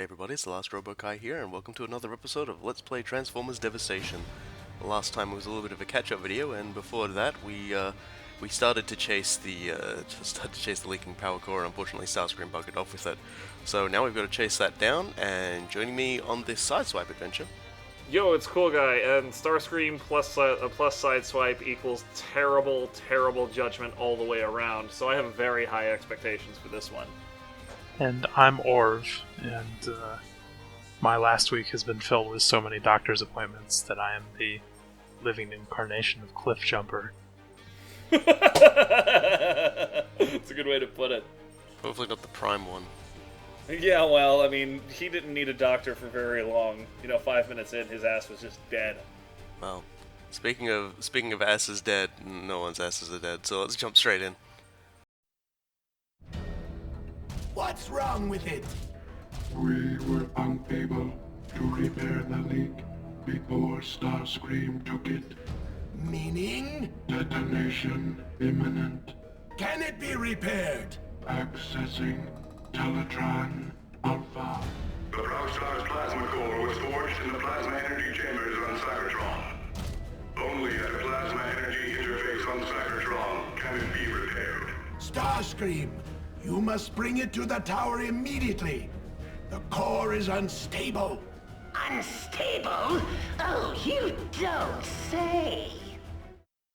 Hey everybody, it's the Last Robokai here, and welcome to another episode of Let's Play Transformers Devastation. The last time was a little bit of a catch-up video, and before that we started to chase the leaking power core, and unfortunately Starscream buggered off with it. So now we've got to chase that down, and joining me on this Sideswipe adventure. Yo, it's Cool Guy, and Starscream plus Sideswipe equals terrible, terrible judgment all the way around, so I have very high expectations for this one. And I'm Orv, and my last week has been filled with so many doctor's appointments that I am the living incarnation of Cliff Jumper. It's a good way to put it. Hopefully not the prime one. Yeah, well, I mean, he didn't need a doctor for very long. 5 minutes in, his ass was just dead. Well, speaking of asses dead, no one's asses are dead, so let's jump straight in. What's wrong with it? We were unable to repair the leak before Starscream took it. Meaning? Detonation imminent. Can it be repaired? Accessing Teletron Alpha. The Proustar's plasma core was forged in the plasma energy chambers on Cybertron. Only at a plasma energy interface on Cybertron can it be repaired. Starscream, you must bring it to the tower immediately. The core is unstable. Unstable? Oh, you don't say.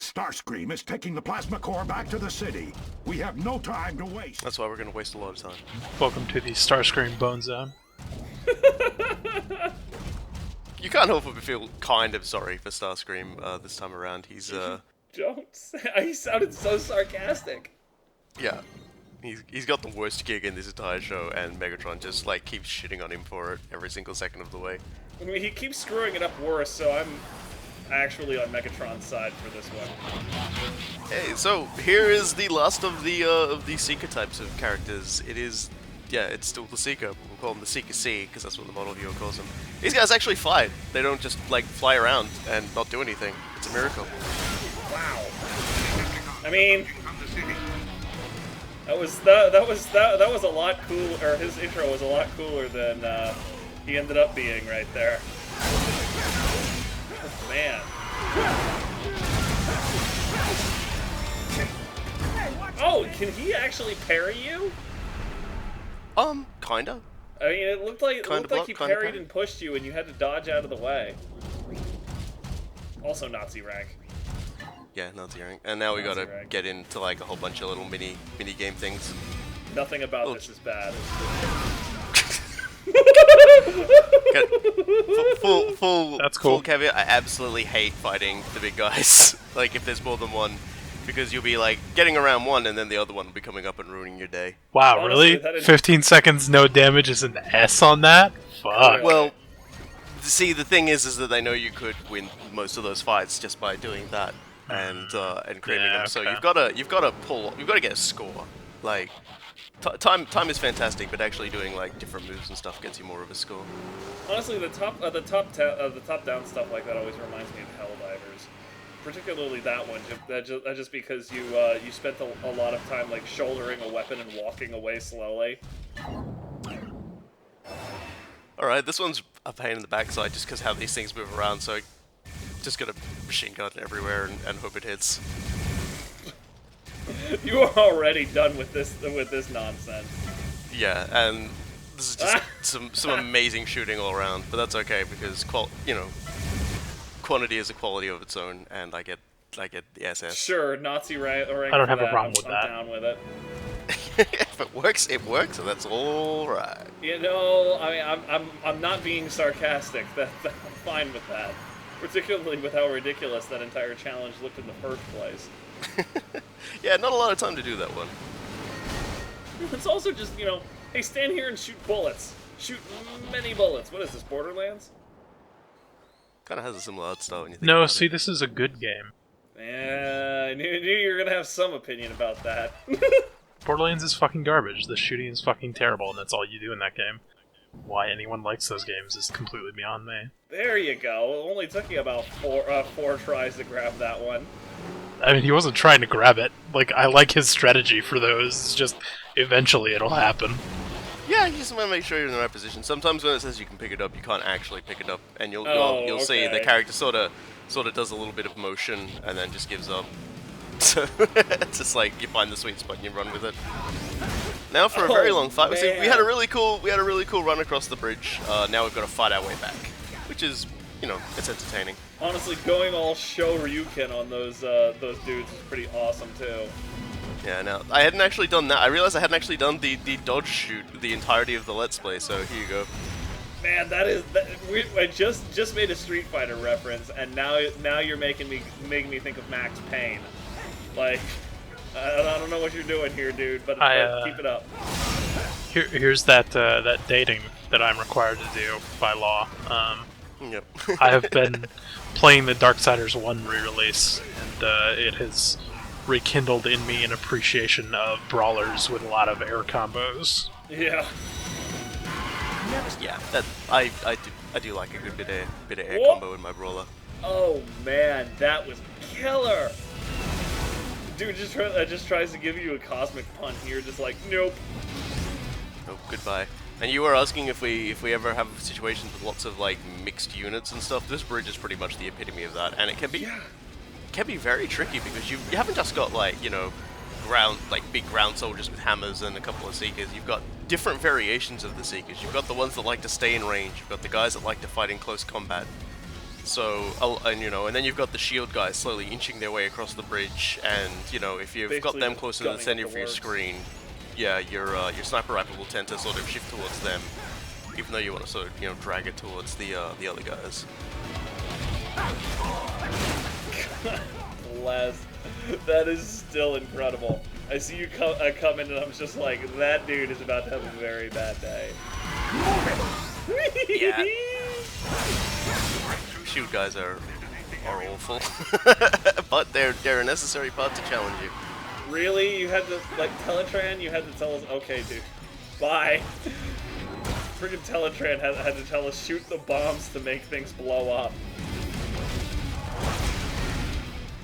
Starscream is taking the plasma core back to the city. We have no time to waste. That's why we're going to waste a lot of time. Welcome to the Starscream Bone Zone. You can't help but feel kind of sorry for Starscream this time around. He's Don't say. He sounded so sarcastic. yeah. He's got the worst gig in this entire show, and Megatron just keeps shitting on him for it every single second of the way. I mean, he keeps screwing it up worse, so I'm actually on Megatron's side for this one. Hey, so here is the last of the Seeker types of characters. It's still the Seeker. We'll call him the Seeker C, because that's what the model viewer calls him. These guys actually fly. They don't just fly around and not do anything. It's a miracle. Wow. I mean, that was a lot cooler. Or his intro was a lot cooler than he ended up being right there. Man. Oh, can he actually parry you? Kinda. I mean, it looked like he kinda parried parry. and pushed you, and you had to dodge out of the way. Also, Nazi rank. Yeah, Nazi rank. And now we Nazi gotta rank. get into a whole bunch of little mini game things. Nothing about this is bad. Full That's cool. Full caveat, I absolutely hate fighting the big guys. If there's more than one, because you'll be getting around one and then the other one will be coming up and ruining your day. Wow, Honestly, that really? is- 15 seconds, no damage is an S on that? Fuck. Well, see, the thing is that I know you could win most of those fights just by doing that and creaming Yeah, them. So okay. you've got to get a score. Time is fantastic, but actually doing different moves and stuff gets you more of a score. Honestly, the top down stuff like that always reminds me of Helldivers, particularly that one. Just because you spent a lot of time shouldering a weapon and walking away slowly. All right, this one's a pain in the backside just because how these things move around. So just got a machine gun everywhere and hope it hits. You are already done with this nonsense. Yeah, and this is just some amazing shooting all around, but that's okay because quantity is a quality of its own, and I get the SS. Sure, Nazi rank. I don't have a problem with I'm that. down with it. If it works, it works, and that's all right. I mean, I'm not being sarcastic. I'm fine with that. Particularly with how ridiculous that entire challenge looked in the first place. Yeah, not a lot of time to do that one. It's also just, hey, stand here and shoot bullets. Shoot many bullets. What is this, Borderlands? Kind of has a similar art style when you think No, about see, it. this is a good game. Yeah, I knew you were gonna have some opinion about that. Borderlands is fucking garbage. The shooting is fucking terrible, and that's all you do in that game. Why anyone likes those games is completely beyond me. There you go. It only took you about four tries to grab that one. I mean, he wasn't trying to grab it. I like his strategy for those. It's just, eventually it'll happen. Yeah, you just want to make sure you're in the right position. Sometimes when it says you can pick it up, you can't actually pick it up, and you'll see the okay. character sort of does a little bit of motion and then just gives up. So it's just like you find the sweet spot and you run with it. Now for a very long fight, see, we had a really cool run across the bridge. Now we've got to fight our way back, which is, you know, it's entertaining. Honestly, going all Sho Ryuken on those dudes is pretty awesome too. Yeah, now I hadn't actually done that. I realized I hadn't actually done the dodge shoot the entirety of the Let's Play. So here you go. Man, I just made a Street Fighter reference, and now you're making me think of Max Payne. Like, I don't know what you're doing here, dude, but keep it up. Here's that dating that I'm required to do by law. Yep. I have been playing the Darksiders 1 re-release, and it has rekindled in me an appreciation of brawlers with a lot of air combos. Yeah. Yeah, that I do like a good bit of air Whoa. combo in my brawler. Oh man, that was killer. Dude just tries to give you a cosmic punch here, just like nope. Oh, goodbye. And you were asking if we ever have situations with lots of like mixed units and stuff. This bridge is pretty much the epitome of that, and it can be very tricky because you haven't just got like, you know, big ground soldiers with hammers and a couple of seekers. You've got different variations of the seekers. You've got the ones that like to stay in range. You've got the guys that like to fight in close combat. So, and then you've got the shield guys slowly inching their way across the bridge, and you know, if you've got them closer to the center of your screen, yeah, your sniper rifle will tend to sort of shift towards them, even though you want to sort of, you know, drag it towards the other guys. Bless. That is still incredible. I see you come in, and I'm just like, that dude is about to have a very bad day. Yeah. Shield guys are awful, but they're a necessary part to challenge you. Really? You had to, like, Teletran, you had to tell us, okay, dude, bye. Friggin' Teletran had to tell us, shoot the bombs to make things blow up.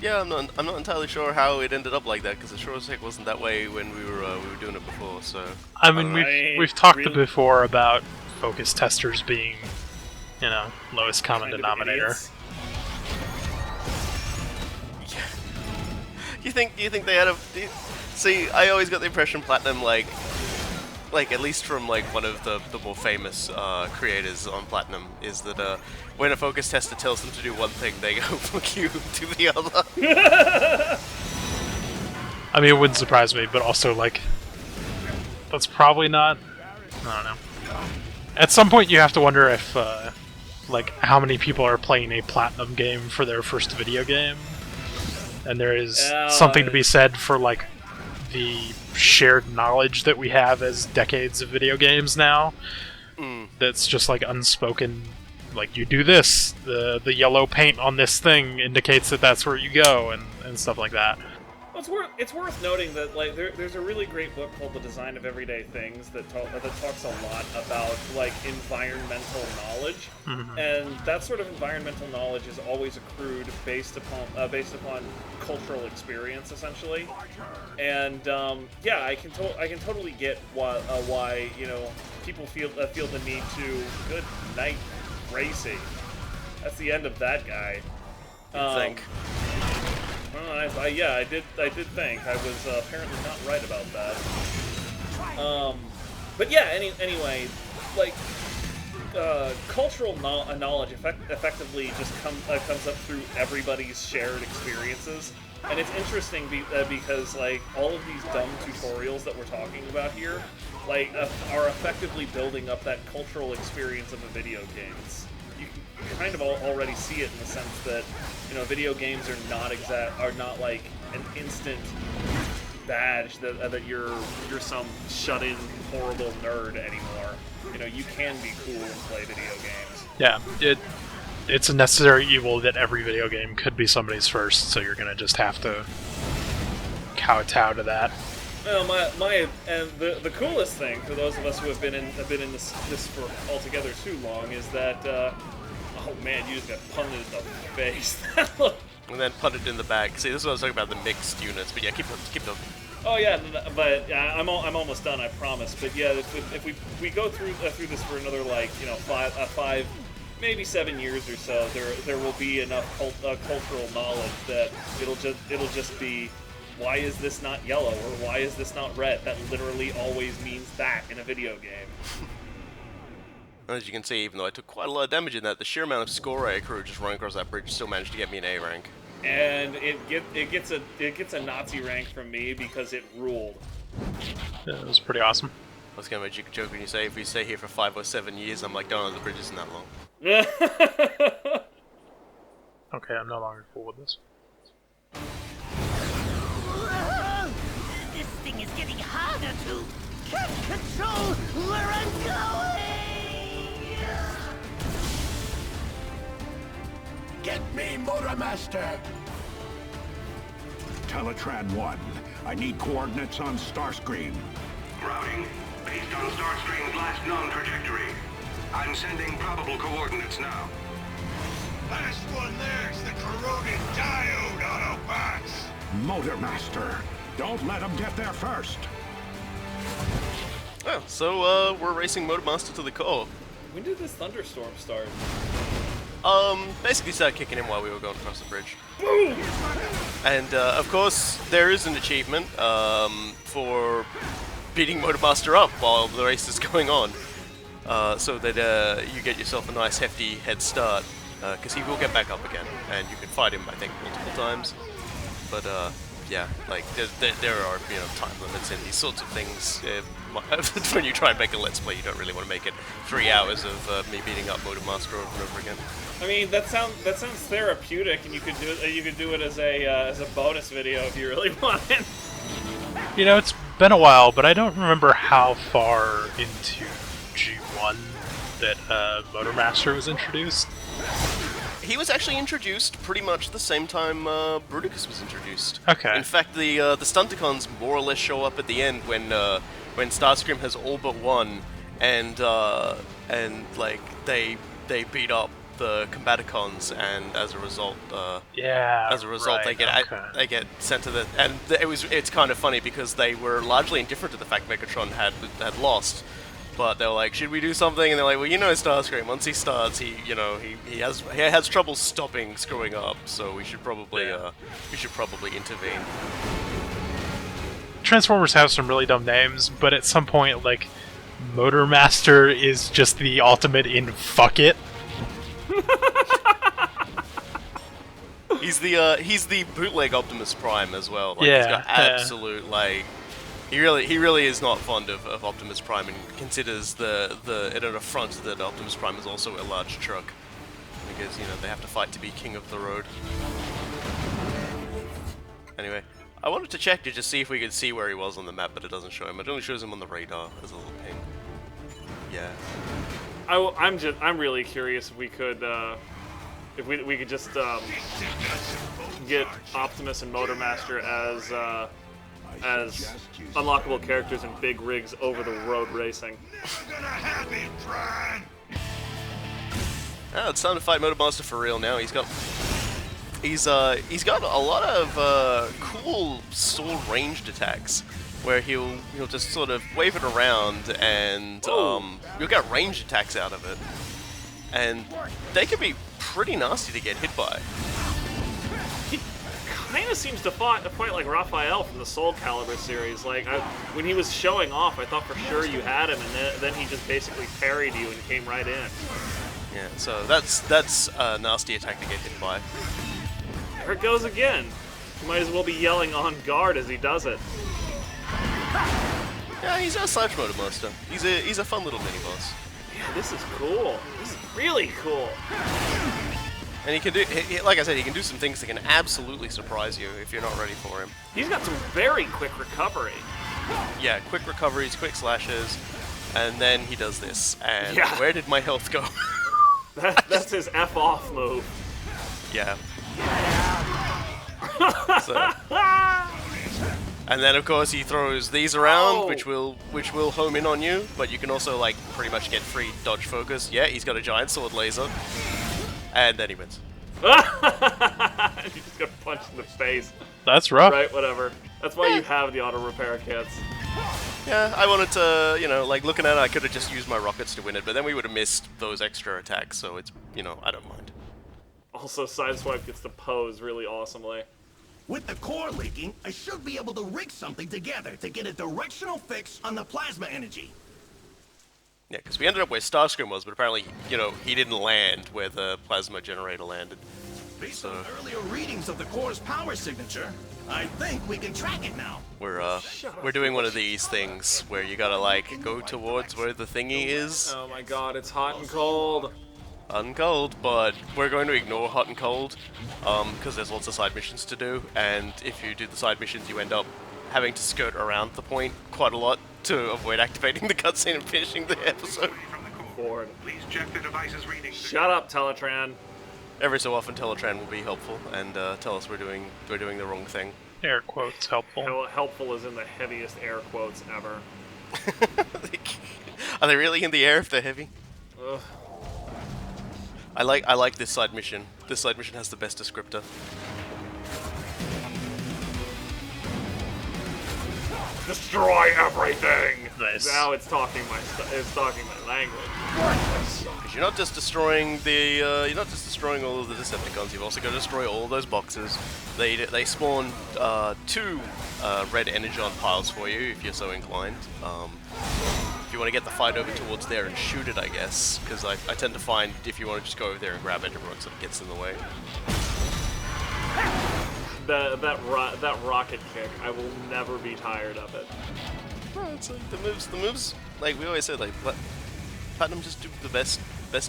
Yeah, I'm not entirely sure how it ended up like that, because it sure as heck wasn't that way when we were doing it before. So I mean, we've talked before about focus testers being, you know, lowest common denominator. Yeah. You think they had a? See, I always got the impression Platinum, like at least from like one of the more famous creators on Platinum, is that when a focus tester tells them to do one thing, they go fuck you to the other. I mean, it wouldn't surprise me, but also like that's probably not. I don't know. At some point, you have to wonder if like how many people are playing a Platinum game for their first video game, and there is something to be said for like the shared knowledge that we have as decades of video games now. That's just like unspoken. Like, you do this, the yellow paint on this thing indicates that that's where you go, and stuff like that. Well, it's worth noting that like there's a really great book called The Design of Everyday Things that talks a lot about like environmental knowledge, and that sort of environmental knowledge is always accrued based upon cultural experience, essentially. And yeah, I can totally get why you know people feel the need to. Good night, Gracie. That's the end of that guy. Think. Yeah, I did think. I was apparently not right about that. But yeah, anyway, like, cultural knowledge effectively just comes up through everybody's shared experiences. And it's interesting because, like, all of these dumb tutorials that we're talking about here, like, are effectively building up that cultural experience of a video game. You kind of already see it in the sense that, you know, video games are not like an instant badge that you're some shut-in horrible nerd anymore. You know, you can be cool and play video games. Yeah, it's a necessary evil that every video game could be somebody's first, so you're gonna just have to kowtow to that. Well, and the coolest thing for those of us who have been in this for altogether too long is that. Oh man, you just got punted in the face. And then punted in the back. See, this is what I was talking about, the mixed units. But yeah, keep up. Oh yeah, but I'm almost done, I promise. But yeah, if we go through this for another like five, maybe 7 years or so, there will be enough cultural knowledge that it'll just be, why is this not yellow or why is this not red? That literally always means that in a video game. As you can see, even though I took quite a lot of damage in that, the sheer amount of score I accrued just running across that bridge still managed to get me an A rank. And it gets a Nazi rank from me because it ruled. Yeah, it was pretty awesome. I was going to make a joke when you say if we stay here for 5 or 7 years, I'm like, don't know, the bridge isn't that long. Okay, I'm no longer cool with this. This thing is getting harder to control where I'm going! Get me, Motormaster! Teletran 1, I need coordinates on Starscream. Routing, based on Starstream's last known trajectory. I'm sending probable coordinates now. Last one there's the corroded diode, Autobots! Motormaster, don't let them get there first. Well, so we're racing Motormaster to the core. When did this thunderstorm start? Basically started kicking in while we were going across the bridge. Boom! And, of course, there is an achievement, for beating Motormaster up while the race is going on. So that, you get yourself a nice hefty head start, because he will get back up again, and you can fight him, I think, multiple times. But, yeah, like, there are, time limits in these sorts of things. When you try and make a Let's Play, you don't really want to make it 3 hours of me beating up Motormaster over and over again. I mean, that sounds therapeutic, and you could do it as a bonus video if you really wanted. You know, it's been a while, but I don't remember how far into G1 that Motormaster was introduced. He was actually introduced pretty much the same time Bruticus was introduced. Okay. In fact, the Stunticons more or less show up at the end when Starscream has all but won, and like they beat up the Combaticons, and as a result, right, they get sent to the. And it's kind of funny because they were largely indifferent to the fact Megatron had lost. But they're like, should we do something? And they're like, well, Starscream, once he starts, he has trouble stopping screwing up, so we should probably intervene. Transformers have some really dumb names, but at some point, like, Motormaster is just the ultimate in fuck it. He's the bootleg Optimus Prime as well. Like, yeah, he's got absolute like. He really is not fond of Optimus Prime and considers it an affront that Optimus Prime is also a large truck, because they have to fight to be king of the road. Anyway, I wanted to check to just see if we could see where he was on the map, but it doesn't show him. It only shows him on the radar as a little ping. Yeah. I'm really curious if we could we could just get Optimus and Motormaster as unlockable characters in big rigs over the road racing. It's time to fight Motormaster for real now. He's got a lot of cool sword ranged attacks where he'll just sort of wave it around and you'll get ranged attacks out of it, and they can be pretty nasty to get hit by. Kind of seems to fight like Raphael from the Soul Calibur series. Like when he was showing off, I thought for sure you had him, and then he just basically parried you and came right in. Yeah, so that's a nasty attack to get hit by. There it goes again. You might as well be yelling on guard as he does it. Yeah, he's a Slash Motormaster. He's a fun little mini boss. Yeah, this is cool. This is really cool. And he can do, like I said, he can do some things that can absolutely surprise you if you're not ready for him. He's got some very quick recovery. Yeah, quick recoveries, quick slashes, and then he does this. And yeah. Where did my health go? That's his F off move. Yeah. And then of course he throws these around, which will home in on you, but you can also like pretty much get free dodge focus. Yeah, he's got a giant sword laser. And then he wins. He just got punched in the face. That's rough. Right, whatever. That's why you have the auto repair kits. Yeah, I wanted to, you know, like looking at it, I could have just used my rockets to win it, but then we would have missed those extra attacks, so it's, you know, I don't mind. Also, Sideswipe gets to pose really awesomely. With the core leaking, I should be able to rig something together to get a directional fix on the plasma energy. Yeah, because we ended up where Starscream was, but apparently, you know, he didn't land where the plasma generator landed. Based on earlier readings of the core's power signature, I think we can track it now. We're doing one of these things where you gotta like go towards where the thingy is. Oh my god, it's hot and cold. Hot and cold, but we're going to ignore hot and cold, because there's lots of side missions to do, and if you do the side missions, you end up having to skirt around the point quite a lot to avoid activating the cutscene and finishing the episode. Bored. Please check the device's readings. Shut up, Teletran. Every so often, Teletran will be helpful and tell us we're doing the wrong thing. Air quotes helpful. Helpful is in the heaviest air quotes ever. Are they really in the air if they're heavy? Ugh. I like this side mission. This side mission has the best descriptor. Destroy everything. Nice. Now it's talking my language. Because you're not just destroying all of the Decepticons. You've also got to destroy all those boxes. They spawn 2 red energon piles for you if you're so inclined. If you want to get the fight over towards there and shoot it, I guess, because I tend to find if you want to just go over there and grab it, everyone sort of gets in the way. That rocket kick, I will never be tired of it. No, it's like the moves. Like we always said, like let Platinum just do the best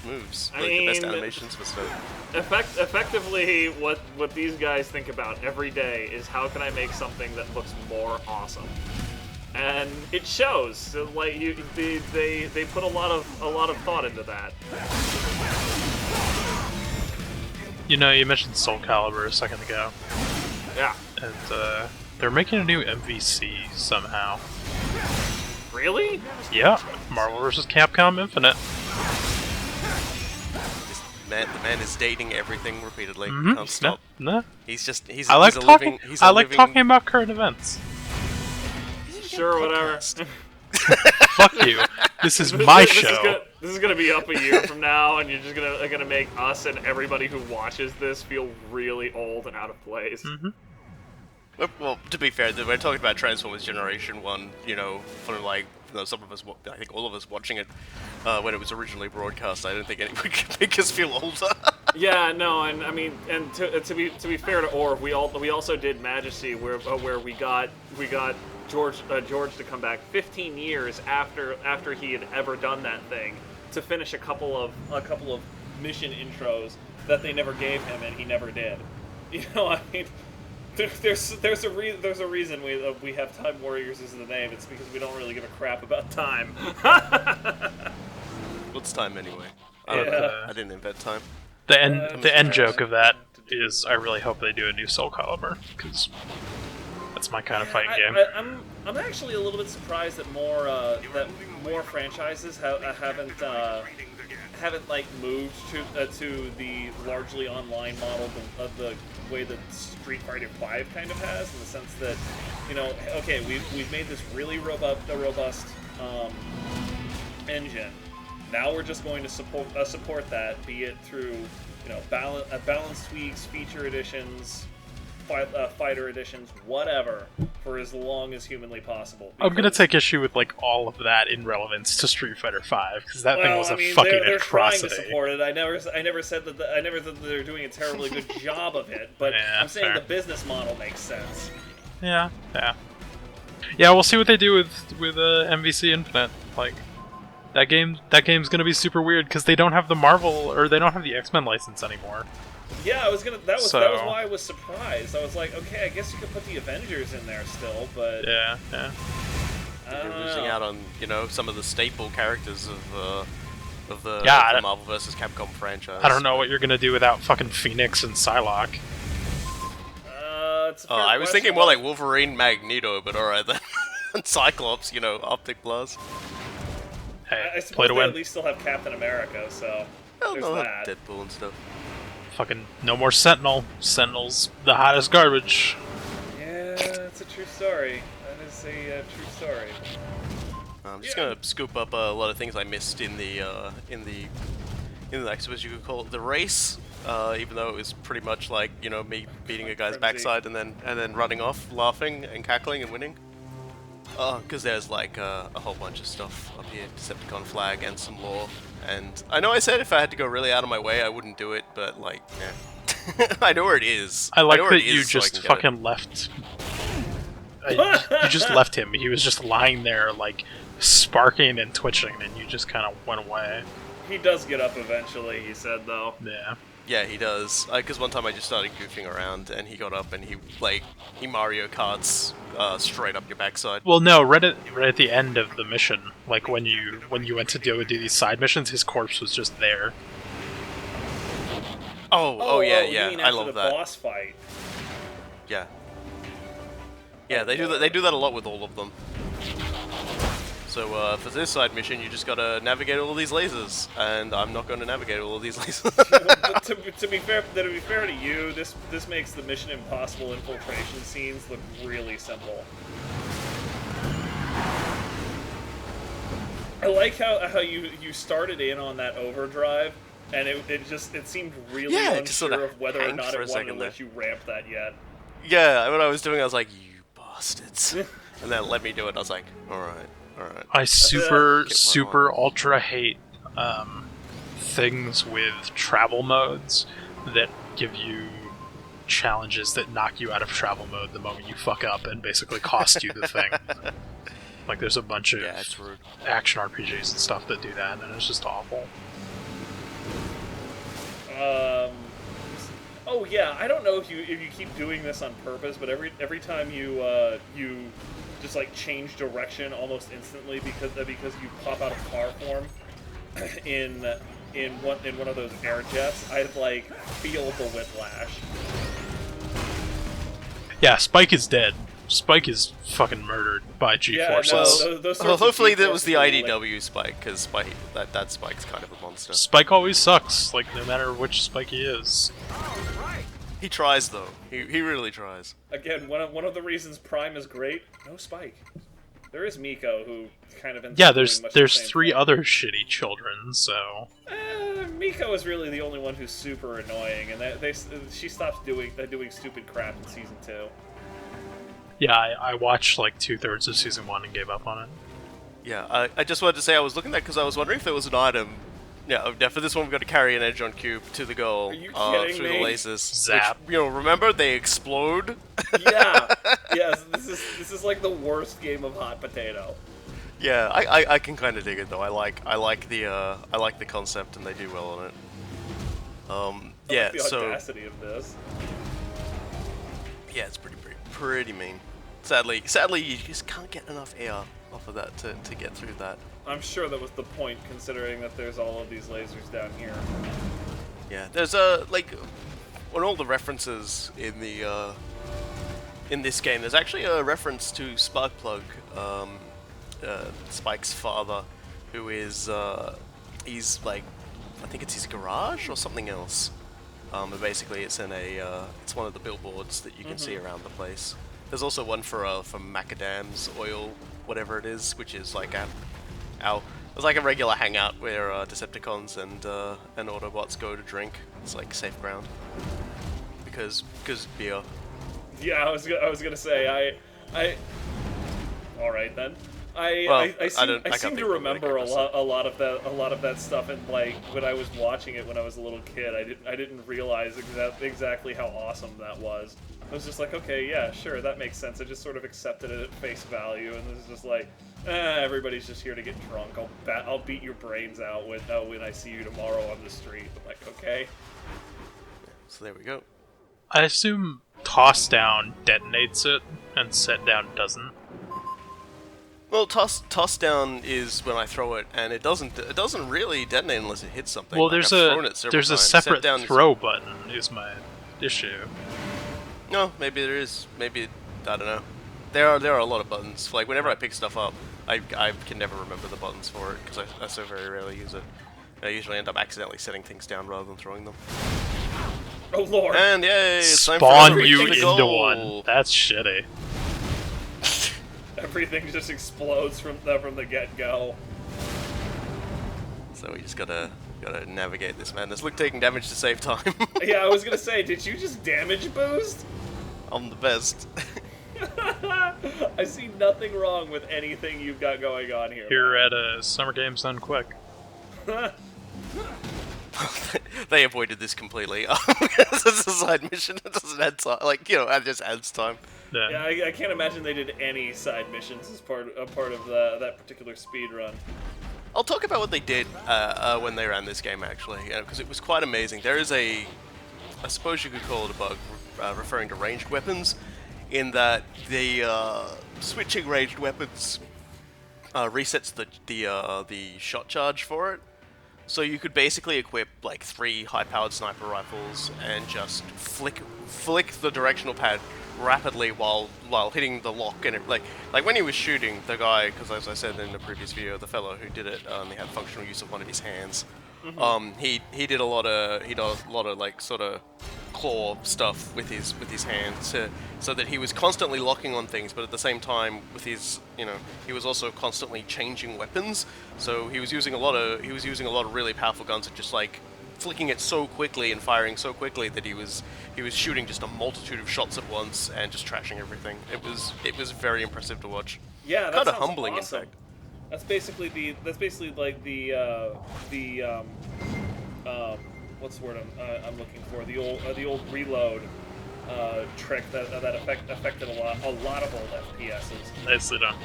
moves, like the best animations for stuff. Effectively, what these guys think about every day is how can I make something that looks more awesome. And it shows. So, like they put a lot of thought into that. You know, you mentioned Soul Calibur a second ago. Yeah. And they're making a new MVC somehow. Really? Yeah, Marvel vs. Capcom Infinite. The man is dating everything repeatedly. Mm-hmm. Can't stop. Nah. He's I like talking about current events. Sure, whatever. Fuck you. This is my show. This is gonna be up a year from now, and you're just gonna make us and everybody who watches this feel really old and out of place. Mm-hmm. Well, to be fair, we're talking about Transformers Generation 1, you know, for like, you know, some of us, I think all of us watching it when it was originally broadcast, I don't think anyone could make us feel older. Yeah, no, and I mean, and to be fair to Orv, we also did Majesty, where we got George to come back 15 years after he had ever done that thing to finish a couple of mission intros that they never gave him and he never did. You know, I mean, there's a reason we have Time Warriors as the name. It's because we don't really give a crap about time. What's time anyway? I don't know. I didn't invent time. The end joke of that is I really hope they do a new Soul Calibur, because that's my kind of fighting game. I'm actually a little bit surprised that more franchises haven't like moved to the largely online model of the way that Street Fighter V kind of has, in the sense that, you know, okay, we've made this really robust engine. Now we're just going to support that, be it through, you know, balance tweaks, feature editions, fighter editions, whatever, for as long as humanly possible. I'm gonna take issue with like all of that in relevance to Street Fighter V, because that thing was a fucking they're atrocity. Trying to support it. I never said that they're doing a terribly good job of it, but yeah, I'm saying fair. The business model makes sense. Yeah. We'll see what they do with MVC Infinite. Like that game's gonna be super weird because they don't have the Marvel or they don't have the X-Men license anymore. Yeah, that was why I was surprised. I was like, okay, I guess you could put the Avengers in there still, but yeah. You're losing out on, you know, some of the staple characters of the Marvel vs. Capcom franchise. I don't know what you're gonna do without fucking Phoenix and Psylocke. I was thinking more like Wolverine, Magneto, but alright then. And Cyclops, you know, Optic Blast. Hey, I suppose they at least still have Captain America, so there's that. Deadpool and stuff. Fucking no more Sentinel. Sentinel's the hottest garbage. Yeah, it's a true story. That is a true story. I'm just gonna scoop up a lot of things I missed in the I suppose you could call it the race. Even though it was pretty much like, you know, me beating a guy's backside and then running off, laughing and cackling and winning. Because there's like a whole bunch of stuff up here, Decepticon flag and some lore. And I know I said if I had to go really out of my way, I wouldn't do it, but like, yeah. I know where it is. I like that you just fucking left. You just left him. He was just lying there, like, sparking and twitching, and you just kind of went away. He does get up eventually, he said, though. Yeah. Yeah, he does. Because one time I just started goofing around, and he got up and he Mario Karts straight up your backside. Well, no, right at the end of the mission, like when you went to do these side missions, his corpse was just there. Oh yeah, yeah. You mean I after love the that. boss fight. Yeah. Yeah, they do that. They do that a lot with all of them. So for this side mission, you just gotta navigate all these lasers, and I'm not going to navigate all of these lasers. to be fair to you, this makes the Mission Impossible infiltration scenes look really simple. I like how you started in on that overdrive, and it seemed really unsure sort of whether or not for it a wanted to second let you ramp that yet. Yeah, when I was doing it, I was like, you bastards. And then it let me do it, and I was like, alright. I super ultra hate things with travel modes that give you challenges that knock you out of travel mode the moment you fuck up and basically cost you the thing. Like there's a bunch of action RPGs and stuff that do that, and it's just awful. Oh yeah, I don't know if you keep doing this on purpose, but every time you just like change direction almost instantly because you pop out of car form in one of those air jets, I like feel the whiplash. Yeah, Spike is dead. Spike is fucking murdered by G-forces. No, those well, hopefully that was the IDW Spike, because Spike that Spike's kind of a monster. Spike always sucks, like no matter which Spike he is. He tries though. He really tries. Again, one of the reasons Prime is great. No Spike. There is Miko, who kind of ends yeah. up doing There's much the same three thing. other shitty children, so. Miko is really the only one who's super annoying, and she stops doing stupid crap in season 2. Yeah, I watched like 2/3 of season 1 and gave up on it. Yeah, I just wanted to say I was looking at that because I was wondering if there was an item. Yeah, for this one we've got to carry an edge on cube to the goal through the lasers. Zap. Which, remember they explode. Yeah. Yes. This is like the worst game of hot potato. Yeah, I can kind of dig it though. I like the concept and they do well on it. I like the audacity of this. Yeah, it's pretty mean. Sadly, you just can't get enough air off of that to get through that. I'm sure that was the point, considering that there's all of these lasers down here. Yeah, there's on all the references in the in this game, there's actually a reference to Sparkplug, Spike's father, who is he's like, I think it's his garage or something else. But basically, it's in it's one of the billboards that you can see around the place. There's also one for macadam's oil, whatever it is, which is like it's like a regular hangout where Decepticons and Autobots go to drink. It's like safe ground because beer. Yeah, I was gonna say I. All right then. I seem to remember a lot of that stuff, and like when I was watching it when I was a little kid, I didn't realize exactly how awesome that was. I was just like, okay, yeah, sure, that makes sense. I just sort of accepted it at face value, and it was just like, everybody's just here to get drunk. I'll beat your brains out when I see you tomorrow on the street. I'm like, okay. So there we go. I assume toss down detonates it, and set down doesn't. Well, toss down is when I throw it, and it doesn't really detonate unless it hits something. Well, like, there's a separate throw button. Is my issue. No, maybe there is. Maybe I don't know. There are a lot of buttons. Like whenever I pick stuff up, I can never remember the buttons for it because I so very rarely use it. I usually end up accidentally setting things down rather than throwing them. Oh lord! And yay! It's time for Spawn another you kick into goal. one. That's shitty. Everything just explodes from the get-go. So we just gotta navigate this madness. Look, taking damage to save time. Yeah, I was gonna say, did you just damage boost? I'm the best. I see nothing wrong with anything you've got going on here. Here at Summer Games Done Quick. They avoided this completely. This is a side mission. It doesn't add time. Like, you know, it just adds time. Yeah, I can't imagine they did any side missions as part of that particular speed run. I'll talk about what they did when they ran this game, actually, because it was quite amazing. There is I suppose you could call it a bug, referring to ranged weapons, in that the switching ranged weapons resets the shot charge for it. So you could basically equip like 3 high-powered sniper rifles and just flick the directional pad rapidly while hitting the lock, and it, like when he was shooting the guy, because as I said in the previous video, the fellow who did it, he had functional use of one of his hands. He did a lot of like sort of claw stuff with his hands, so that he was constantly locking on things, but at the same time with his, you know, he was also constantly changing weapons. So he was using a lot of really powerful guns and just like flicking it so quickly and firing so quickly that he was shooting just a multitude of shots at once and just trashing everything. It was very impressive to watch. Yeah, that kind of sounds humbling, awesome. in fact. That's basically like the what's the word I'm looking for? The old reload trick that affected a lot of old FPSs. Nicely done.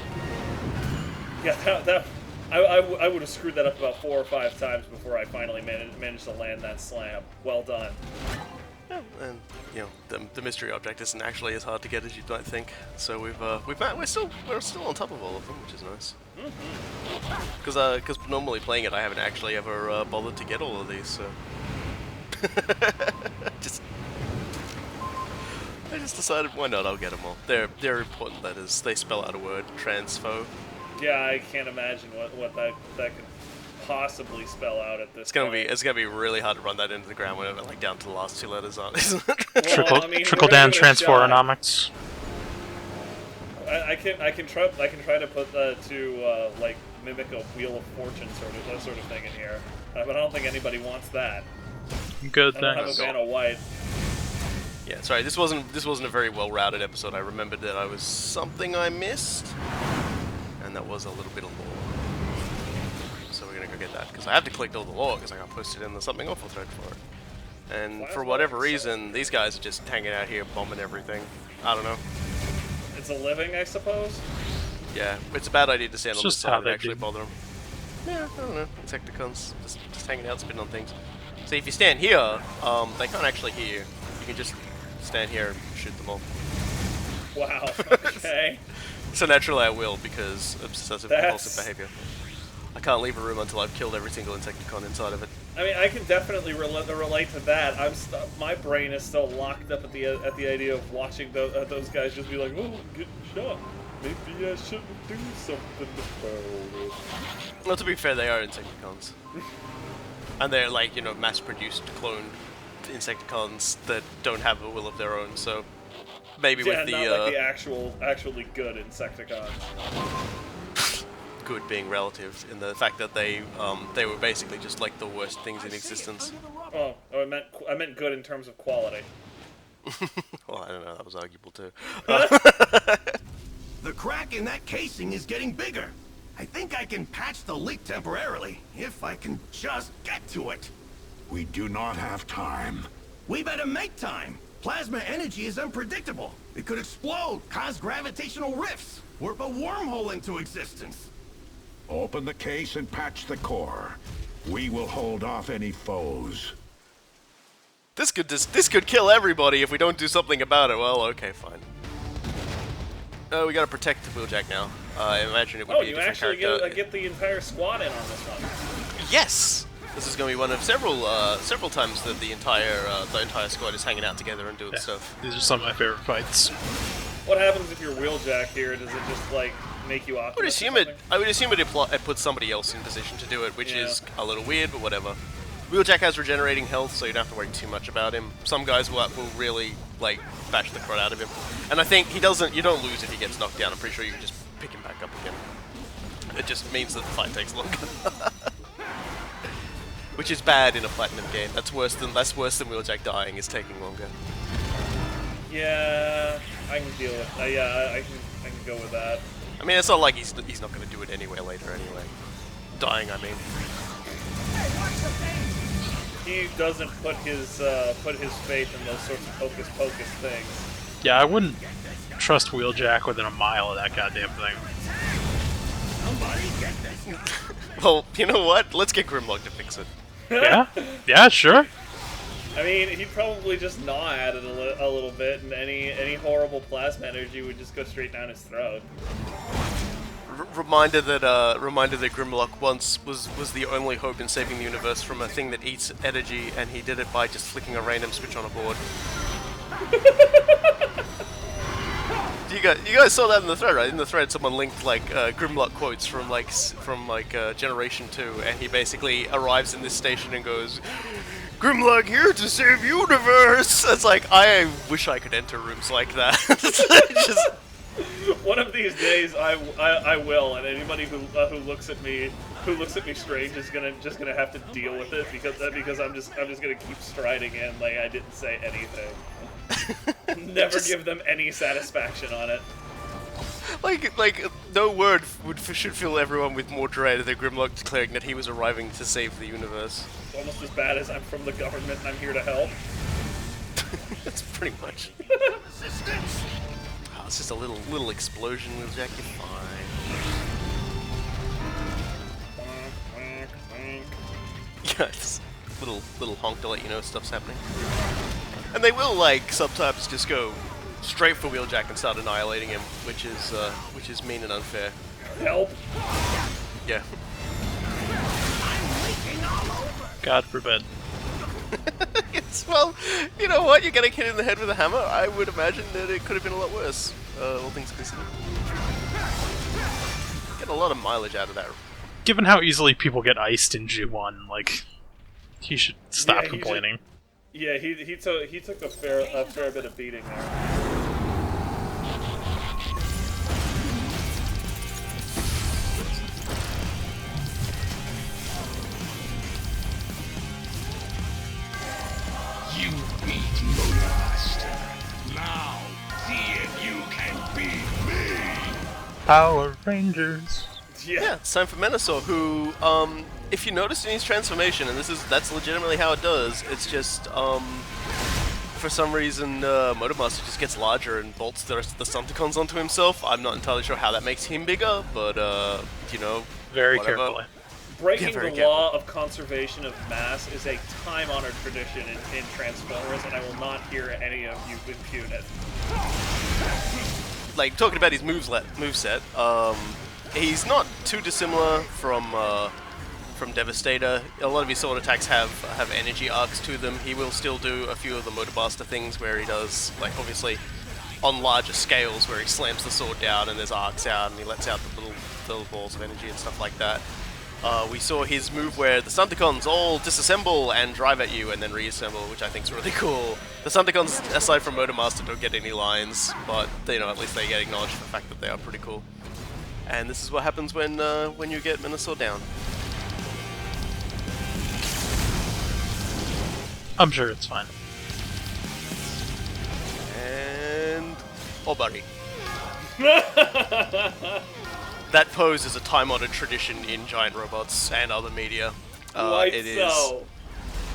Yeah, I would have screwed that up about 4 or 5 times before I finally managed to land that slam. Well done. Yeah, and you know the mystery object isn't actually as hard to get as you might think. So we're still on top of all of them, which is nice. Because normally playing it, I haven't actually ever bothered to get all of these. So I just decided, why not? I'll get them all. They're important letters. They spell out a word. Transfo. Yeah, I can't imagine what that could possibly spell out at this point. It's gonna be really hard to run that into the ground whenever like down to the last 2 letters, aren't it? Well, I mean, trickle down transforonomics. I can try to put to like mimic a Wheel of Fortune sort of thing in here, but I don't think anybody wants that. Good I don't have a things. Vanna White. Yeah, sorry. This wasn't a very well routed episode. I remembered that I was something I missed, and that was a little bit of lore. So we're gonna go get that because I have to collect all the lore because I got posted in the something awful thread for it. And for whatever reason, these guys are just hanging out here bombing everything. I don't know. It's a living, I suppose. Yeah, it's a bad idea to stand on this just how side and they actually do. bother them. Yeah, I don't know. Decepticons just hanging out, spitting on things. See, if you stand here, they can't actually hear you. You can just stand here and shoot them all. Wow. Okay. So naturally I will, because obsessive compulsive behavior. I can't leave a room until I've killed every single Insecticon inside of it. I mean, I can definitely relate to that. My brain is still locked up at the idea of watching those guys just be like, oh, getting shot. Maybe I shouldn't do something about it. Well, to be fair, they are Insecticons. And they're like, you know, mass-produced, cloned Insecticons that don't have a will of their own, so maybe with the... not like the actually good Insecticons. Good being relative, in the fact that they were basically just like the worst things in existence. Oh, I meant good in terms of quality. Well, I don't know, that was arguable too. The crack in that casing is getting bigger. I think I can patch the leak temporarily, if I can just get to it. We do not have time. We better make time. Plasma energy is unpredictable. It could explode, cause gravitational rifts, warp a wormhole into existence. Open the case and patch the core. We will hold off any foes. This could kill everybody if we don't do something about it. Well, okay, fine. We gotta protect the Wheeljack now. I imagine it would be a different character. Oh, you actually get the entire squad in on this one. Yes! This is going to be one of several times that the entire squad is hanging out together and doing stuff. These are some of my favorite fights. What happens if you're Wheeljack here? Does it just like make you off? I would assume it puts somebody else in position to do it, which is a little weird, but whatever. Wheeljack has regenerating health, so you don't have to worry too much about him. Some guys will really like bash the crud out of him, and I think he doesn't. You don't lose if he gets knocked down. I'm pretty sure you can just pick him back up again. It just means that the fight takes longer. Which is bad in a Platinum game. That's worse than Wheeljack dying, is taking longer. Yeah, I can deal with. Yeah, I can go with that. I mean, it's not like he's not going to do it anyway later anyway. Dying, I mean. He doesn't put his faith in those sorts of hocus pocus things. Yeah, I wouldn't trust Wheeljack within a mile of that goddamn thing. Well, you know what? Let's get Grimlock to fix it. Yeah? Yeah, sure. I mean, he'd probably just gnaw at it a little bit, and any horrible plasma energy would just go straight down his throat. Reminder that Grimlock once was the only hope in saving the universe from a thing that eats energy, and he did it by just flicking a random switch on a board. You guys saw that in the thread, right? In the thread, someone linked like Grimlock quotes from Generation 2, and he basically arrives in this station and goes, "Grimlock here to save universe." It's like, I wish I could enter rooms like that. Just... One of these days, I will, and anybody who looks at me strange is just gonna have to deal with it because I'm just gonna keep striding in like I didn't say anything. Never give them any satisfaction on it. Like no word should fill everyone with more dread than Grimlock declaring that he was arriving to save the universe. It's almost as bad as I'm from the government and I'm here to help. That's pretty much. Resistance. Oh, it's just a little explosion, Wheeljack. You're fine. Yeah, it's little honk to let you know stuff's happening. And they will sometimes just go straight for Wheeljack and start annihilating him, which is mean and unfair. Help! Yeah. God forbid. Well, you know what? You're getting hit in the head with a hammer. I would imagine that it could have been a lot worse, all things considered. Get a lot of mileage out of that. Given how easily people get iced in G1, he should stop complaining. Yeah, he took a fair bit of beating there. You beat Motormaster. Now, see if you can beat me. Power Rangers. Yeah, it's time for Menasor, who, if you notice in his transformation, and that's legitimately how it does, it's just, for some reason, Motormaster just gets larger and bolts the rest of the Stunticons onto himself. I'm not entirely sure how that makes him bigger, but, Very whatever. carefully. Breaking very the careful. law of conservation of mass is a time-honored tradition in Transformers, and I will not hear any of you impugn it. Talking about his moveset, he's not too dissimilar from Devastator. A lot of his sword attacks have energy arcs to them. He will still do a few of the Motormaster things where he does, obviously, on larger scales, where he slams the sword down and there's arcs out and he lets out the little balls of energy and stuff like that. We saw his move where the Stunticons all disassemble and drive at you and then reassemble, which I think is really cool. The Stunticons, aside from Motormaster, don't get any lines, but at least they get acknowledged for the fact that they are pretty cool. And this is what happens when you get Menasor down. I'm sure it's fine. And Obari. That pose is a time-honored tradition in giant robots and other media.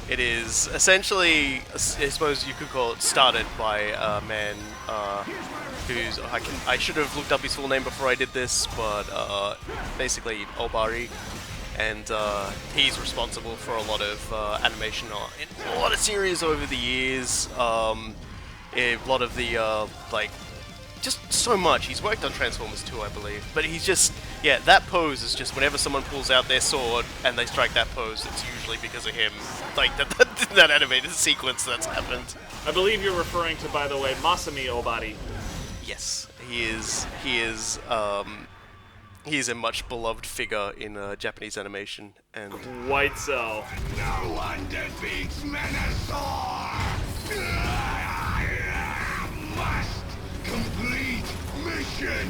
It is essentially, I suppose you could call it, started by a man who's, I should have looked up his full name before I did this, but basically Obari, and he's responsible for a lot of animation in a lot of series over the years. A lot of the just so much. He's worked on Transformers 2, I believe. But he's just, that pose is just whenever someone pulls out their sword and they strike that pose, it's usually because of him. That animated sequence that's happened. I believe you're referring to, by the way, Masami Obari. Yes, he is a much beloved figure in Japanese animation, and Quite so. No one defeats Menasor! Must complete mission!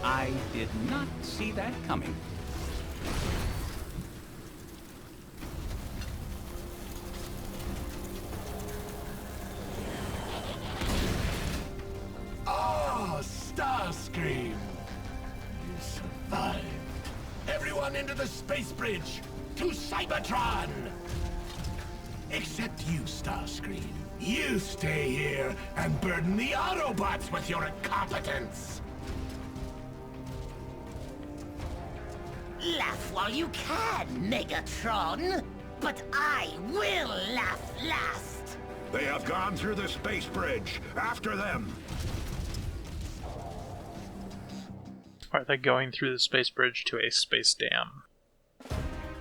I did not see that coming. Oh, Starscream! You survived. Everyone into the space bridge! To Cybertron! Except you, Starscream. You stay here and burden the Autobots with your incompetence! Laugh while you can, Megatron! But I will laugh last! They have gone through the space bridge. After them. Are they going through the space bridge to a space dam?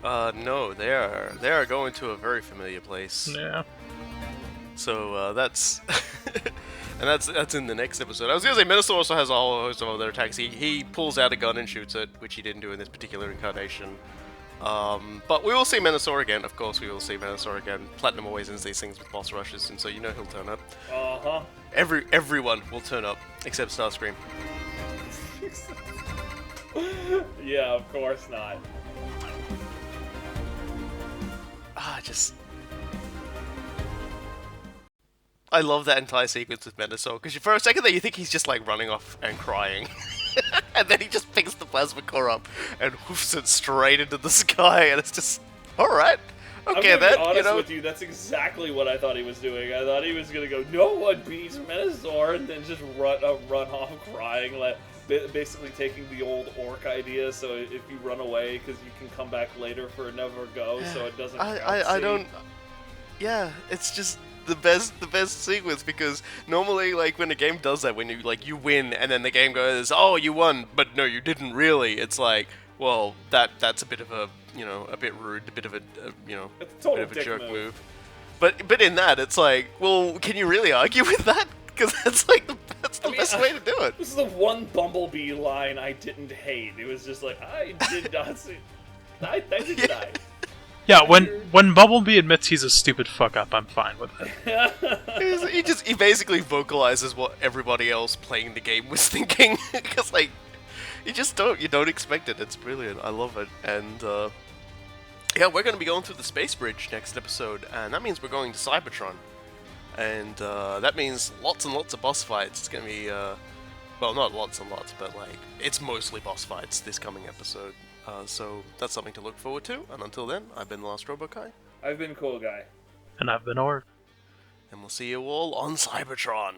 No, they are going to a very familiar place. Yeah. So that's and that's in the next episode. I was gonna say Menasor also has a whole host of other attacks. He pulls out a gun and shoots it, which he didn't do in this particular incarnation. But we will see Menasor again. Of course, we will see Menasor again. Platinum always ends these things with boss rushes, and so you know he'll turn up. Uh-huh. Everyone will turn up except Starscream. Yeah, of course not. I love that entire sequence with Menasor, because for a second there you think he's just like running off and crying. And then he just picks the plasma core up and hoofs it straight into the sky, and it's just, alright. Okay, I'm gonna then, be honest you know. with you, that's exactly what I thought he was doing. I thought he was gonna go, no one beats Menasor, and then just run off crying, like basically taking the old orc idea. So if you run away, because you can come back later for another go, so it doesn't. I don't. Yeah, it's just the best sequence, because normally, like, when a game does that, when you win and then the game goes, oh, you won, but no, you didn't really. It's like, well, that's a bit of a, a bit rude, a bit of a it's a bit of a dick jerk move. move. But in that, it's like, well, can you really argue with that? Because that's like that's the best way to do it. This is the one Bumblebee line I didn't hate. It was just like, I did not see. I did I. Yeah, when Bumblebee admits he's a stupid fuck up, I'm fine with it. He basically vocalizes what everybody else playing the game was thinking, because like you don't expect it. It's brilliant. I love it. And yeah, we're going to be going through the space bridge next episode, and that means we're going to Cybertron, and that means lots and lots of boss fights. It's going to be well, not lots and lots, but like it's mostly boss fights this coming episode. So that's something to look forward to, and until then, I've been the Last Robokai. I've been Cool Guy. And I've been Orv. And we'll see you all on Cybertron.